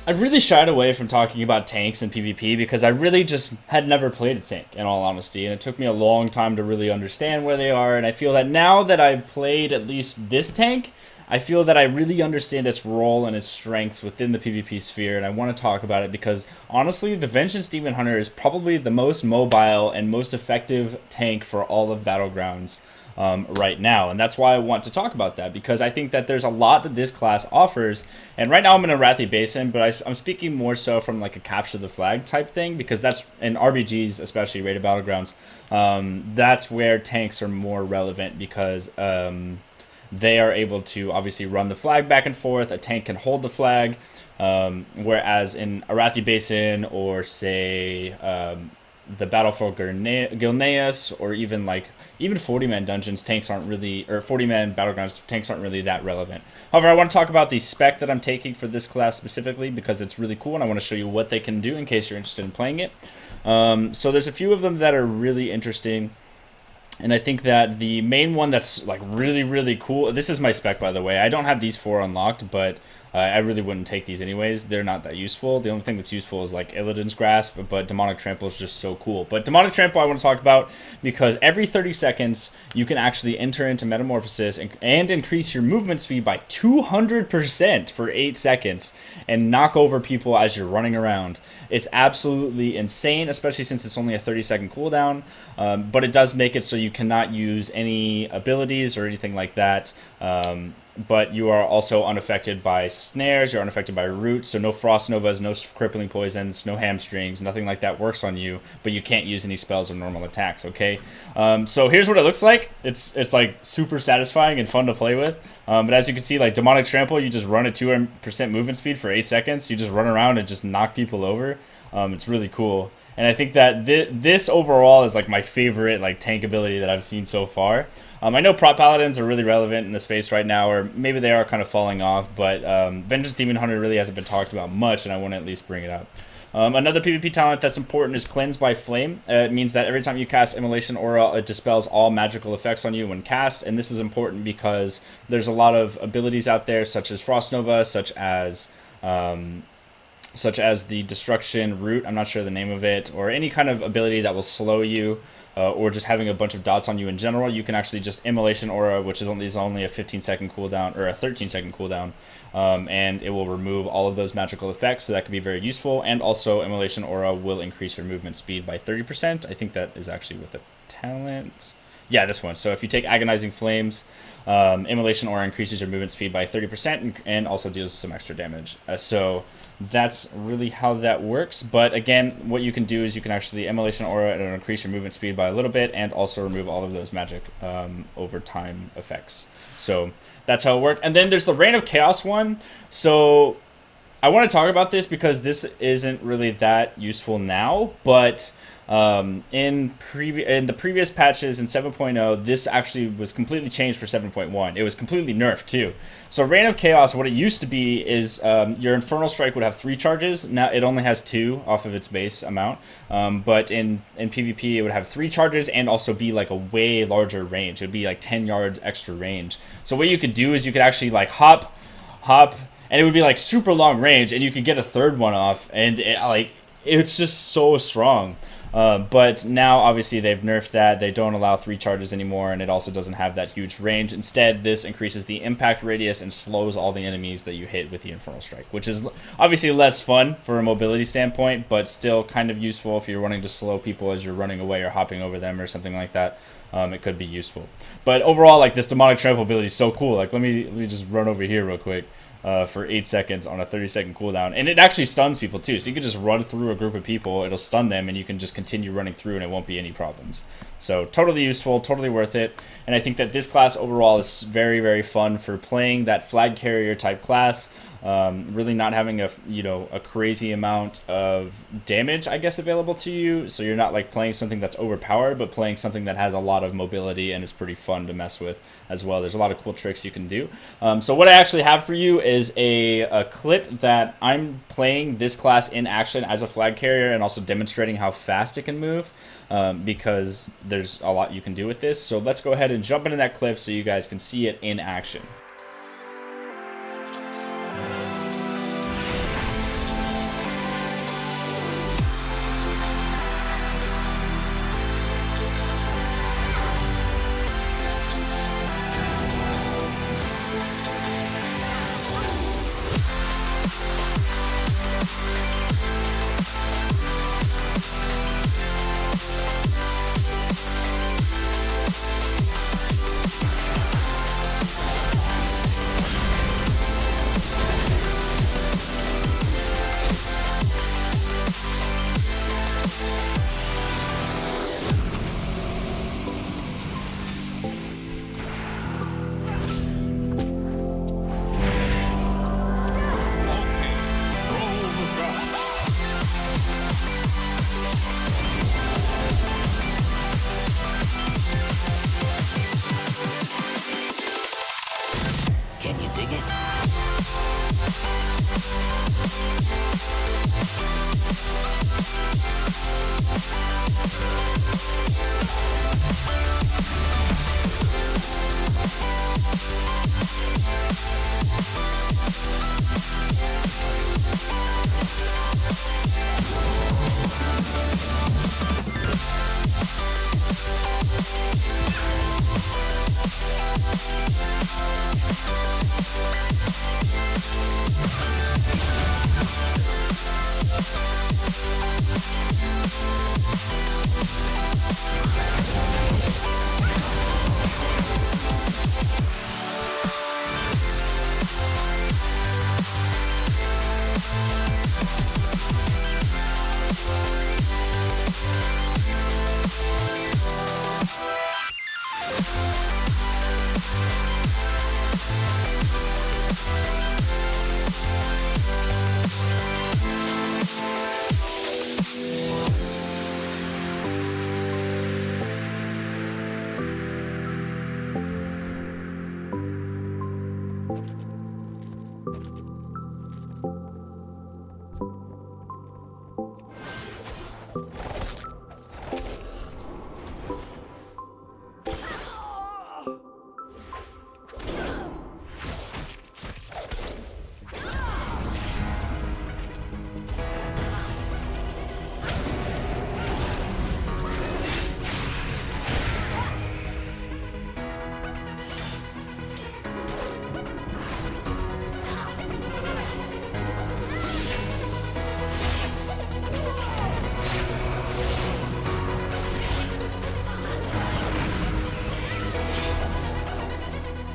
I've really shied away from talking about tanks in PvP because I really just had never played a tank, in all honesty, and it took me a long time to really understand where they are, and I feel that now that I've played at least this tank, I feel that I really understand its role and its strengths within the PvP sphere, and I want to talk about it because, honestly, the Vengeance Demon Hunter is probably the most mobile and most effective tank for all of Battlegrounds right now, and that's why I want to talk about that, because I think that there's a lot that this class offers. And right now I'm in a Arathi Basin, but I'm speaking more so from like a capture the flag type thing, because that's in RBGs, especially rated Battlegrounds, that's where tanks are more relevant, because they are able to obviously run the flag back and forth. A tank can hold the flag, whereas in Arathi Basin, or say the Battle for Gilneas, or even 40-man dungeons, tanks aren't really, or 40-man battlegrounds, tanks aren't really that relevant. However, I want to talk about the spec that I'm taking for this class specifically, because it's really cool, and I want to show you what they can do in case you're interested in playing it. So there's a few of them that are really interesting. And I think that the main one that's like really, really cool, this is my spec, by the way. I don't have these 4 unlocked, but I really wouldn't take these anyways. They're not that useful. The only thing that's useful is like Illidan's Grasp, but Demonic Trample is just so cool. But Demonic Trample I want to talk about because every 30 seconds you can actually enter into Metamorphosis and increase your movement speed by 200% for 8 seconds and knock over people as you're running around. It's absolutely insane, especially since it's only a 30-second cooldown, but it does make it so you cannot use any abilities or anything like that. But you are also unaffected by snares, you're unaffected by roots, so no frost novas, no crippling poisons, no hamstrings, nothing like that works on you, but you can't use any spells or normal attacks, okay? So here's what it looks like. It's like super satisfying and fun to play with. But as you can see, like Demonic Trample, you just run at 200% movement speed for 8 seconds. You just run around and just knock people over. It's really cool. And I think that this overall is like my favorite like tank ability that I've seen so far. I know prop paladins are really relevant in the space right now, or maybe they are kind of falling off, but Vengeance Demon Hunter really hasn't been talked about much, and I want to at least bring it up. Another PvP talent that's important is Cleanse by Flame. It means that every time you cast Immolation Aura, it dispels all magical effects on you when cast, and this is important because there's a lot of abilities out there, such as Frost Nova, such as the Destruction Root, I'm not sure the name of it, or any kind of ability that will slow you, or just having a bunch of dots on you in general. You can actually just Immolation Aura, which is only a 15-second cooldown, or a 13-second cooldown, and it will remove all of those magical effects, so that can be very useful. And also, Immolation Aura will increase your movement speed by 30%. I think that is actually with the talent. Yeah, this one. So if you take Agonizing Flames, Immolation Aura increases your movement speed by 30% and also deals some extra damage. So that's really how that works. But again, what you can do is you can actually Immolation Aura and increase your movement speed by a little bit and also remove all of those magic over time effects. So that's how it works. And then there's the Reign of Chaos one. So I want to talk about this because this isn't really that useful now, but in the previous patches in 7.0, this actually was completely changed for 7.1. It was completely nerfed too. So Reign of Chaos, what it used to be is your Infernal Strike would have 3 charges. Now it only has 2 off of its base amount. But in PvP, it would have 3 charges and also be like a way larger range. It would be like 10 yards extra range. So what you could do is you could actually like hop, and it would be like super long range, and you could get a 3rd one off, and it's just so strong. But now, obviously, they've nerfed that. They don't allow 3 charges anymore, and it also doesn't have that huge range. Instead, this increases the impact radius and slows all the enemies that you hit with the Infernal Strike, which is obviously less fun for a mobility standpoint, but still kind of useful if you're wanting to slow people as you're running away or hopping over them or something like that. It could be useful. But overall, like, this Demonic Trample ability is so cool. Like, let me just run over here real quick. For 8 seconds on a 30-second cooldown, and it actually stuns people too, so you can just run through a group of people, it'll stun them, and you can just continue running through and it won't be any problems. So totally useful, totally worth it, and I think that this class overall is very, very fun for playing that flag carrier type class. Really not having a crazy amount of damage, I guess, available to you, so you're not like playing something that's overpowered, but playing something that has a lot of mobility and is pretty fun to mess with as well. There's a lot of cool tricks you can do. So what I actually have for you is a clip that I'm playing this class in action as a flag carrier and also demonstrating how fast it can move, because there's a lot you can do with this. So let's go ahead and jump into that clip so you guys can see it in action.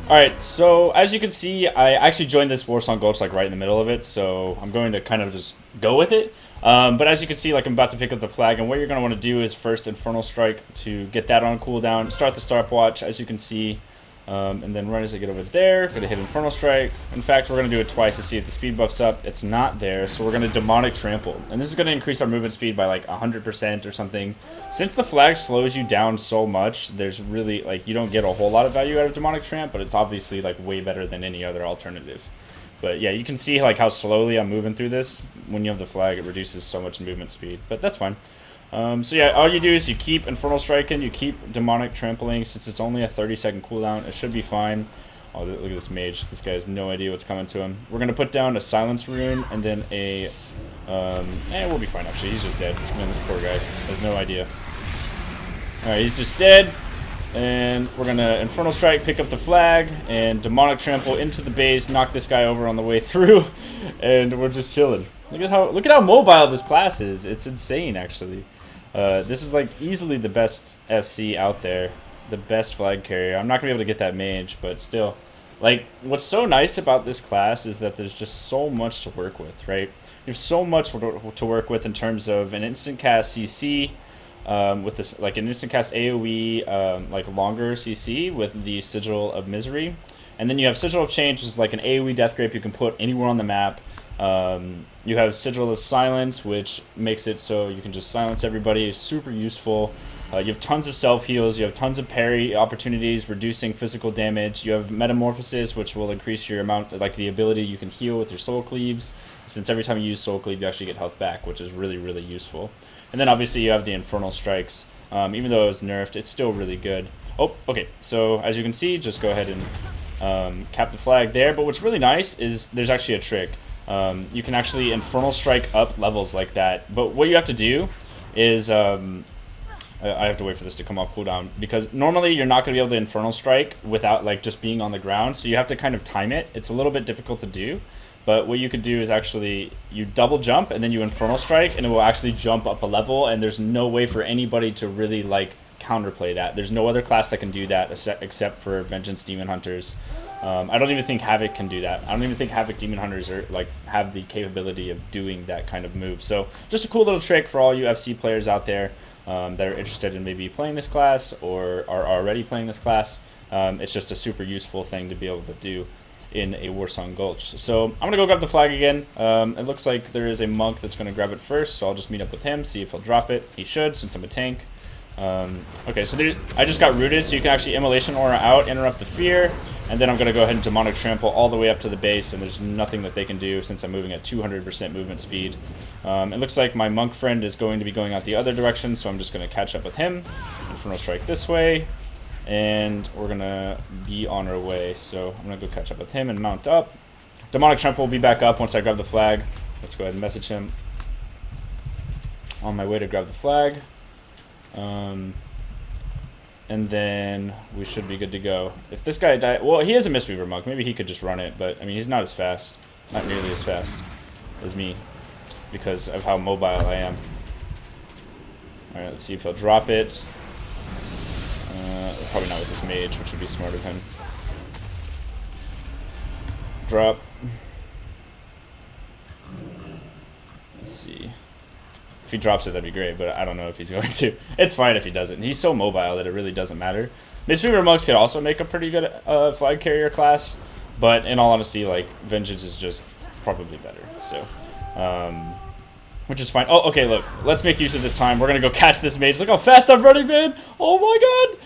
Alright, so as you can see, I actually joined this Warsong Gulch like right in the middle of it, so I'm going to kind of just go with it. But as you can see, like I'm about to pick up the flag, and what you're going to want to do is first Infernal Strike to get that on cooldown, start the stopwatch, as you can see, and then right as I get over there, going to hit Infernal Strike. In fact, we're going to do it twice to see if the speed buff's up. It's not there, so we're going to Demonic Trample. And this is going to increase our movement speed by like 100% or something. Since the flag slows you down so much, there's really, like, you don't get a whole lot of value out of Demonic Tramp, but it's obviously like way better than any other alternative. But yeah, you can see like how slowly I'm moving through this. When you have the flag, it reduces so much movement speed, but that's fine. So yeah, all you do is you keep Infernal Striking, you keep Demonic Trampling. Since it's only a 30-second cooldown, it should be fine. Oh, look at this mage. This guy has no idea what's coming to him. We're going to put down a Silence Rune and then a... we'll be fine, actually. He's just dead. Man, this poor guy has no idea. Alright, he's just dead. And we're going to Infernal Strike, pick up the flag, and Demonic Trample into the base, knock this guy over on the way through, and we're just chilling. Look at how mobile this class is. It's insane, actually. This is like easily the best FC out there, the best flag carrier. I'm not gonna be able to get that mage, but still, like, what's so nice about this class is that there's just so much to work with, right? You have so much to work with in terms of an instant cast CC, with this, like an instant cast AoE, like longer CC with the Sigil of Misery, and then you have Sigil of Change, which is like an AoE death grape you can put anywhere on the map. You have Sigil of Silence, which makes it so you can just silence everybody. It's super useful. You have tons of self-heals. You have tons of parry opportunities, reducing physical damage. You have Metamorphosis, which will increase your amount, like the ability you can heal with your Soul Cleaves. Since every time you use Soul Cleave, you actually get health back, which is really, really useful. And then obviously you have the Infernal Strikes. Even though it was nerfed, it's still really good. Oh, okay. So as you can see, just go ahead and cap the flag there. But what's really nice is there's actually a trick. You can actually Infernal Strike up levels like that, but what you have to do is I have to wait for this to come off cooldown, because normally you're not going to be able to Infernal Strike without like just being on the ground, so you have to kind of time it. It's a little bit difficult to do, but what you could do is actually you double jump and then you Infernal Strike, and it will actually jump up a level, and there's no way for anybody to really like counterplay that. There's no other class that can do that except for Vengeance Demon Hunters. I don't even think Havoc can do that. I don't even think Havoc Demon Hunters are like have the capability of doing that kind of move. So just a cool little trick for all you FC players out there that are interested in maybe playing this class or are already playing this class. It's just a super useful thing to be able to do in a Warsong Gulch. So I'm gonna go grab the flag again. It looks like there is a monk that's gonna grab it first, so I'll just meet up with him, see if he'll drop it. He should, since I'm a tank. Okay, so I just got rooted, so you can actually Immolation Aura out, interrupt the fear, and then I'm going to go ahead and Demonic Trample all the way up to the base, and there's nothing that they can do since I'm moving at 200% movement speed. It looks like my monk friend is going to be going out the other direction, so I'm just going to catch up with him. Infernal Strike this way, and we're gonna be on our way. So I'm gonna go catch up with him and mount up. Demonic Trample will be back up once I grab the flag. Let's go ahead and message him. On my way to grab the flag. And then we should be good to go. If this guy died... Well, he is a Mistweaver monk. Maybe he could just run it, but, I mean, he's not as fast. Not nearly as fast as me because of how mobile I am. Alright, let's see if he'll drop it. Probably not with this mage, which would be smart of him. Drop. Let's see. If he drops it, that'd be great, but I don't know if he's going to. It's fine if he doesn't. He's so mobile that it really doesn't matter. Mistweaver monks could also make a pretty good flag carrier class, but in all honesty, like, Vengeance is just probably better. So, which is fine. Oh, okay, look. Let's make use of this time. We're going to go catch this mage. Look how fast I'm running, man. Oh, my God.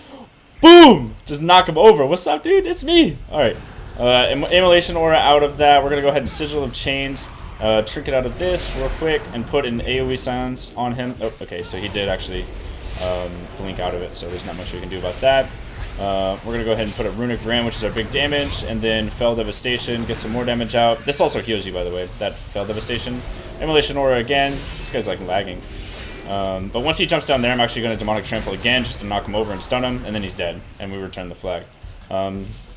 Boom! Just knock him over. What's up, dude? It's me. All right. Immolation Aura out of that. We're going to go ahead and Sigil of Chains. Trinket out of this real quick and put an AoE silence on him. Oh, okay, so he did actually blink out of it, so there's not much we can do about that. We're going to go ahead and put a Runic Ram, which is our big damage, and then Fell Devastation, get some more damage out. This also heals you, by the way, that Fell Devastation. Immolation Aura again. This guy's like lagging. But once he jumps down there, I'm actually going to Demonic Trample again just to knock him over and stun him, and then he's dead, and we return the flag.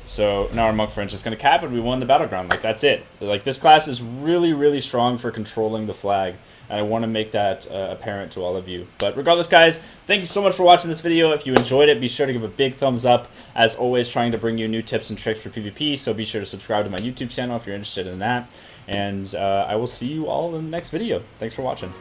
So now our Monk French is going to cap, and we won the Battleground. Like, that's it. Like, this class is really, really strong for controlling the flag, and I want to make that apparent to all of you. But regardless, guys, thank you so much for watching this video. If you enjoyed it, be sure to give a big thumbs up. As always, trying to bring you new tips and tricks for PvP, so be sure to subscribe to my YouTube channel if you're interested in that. And I will see you all in the next video. Thanks for watching.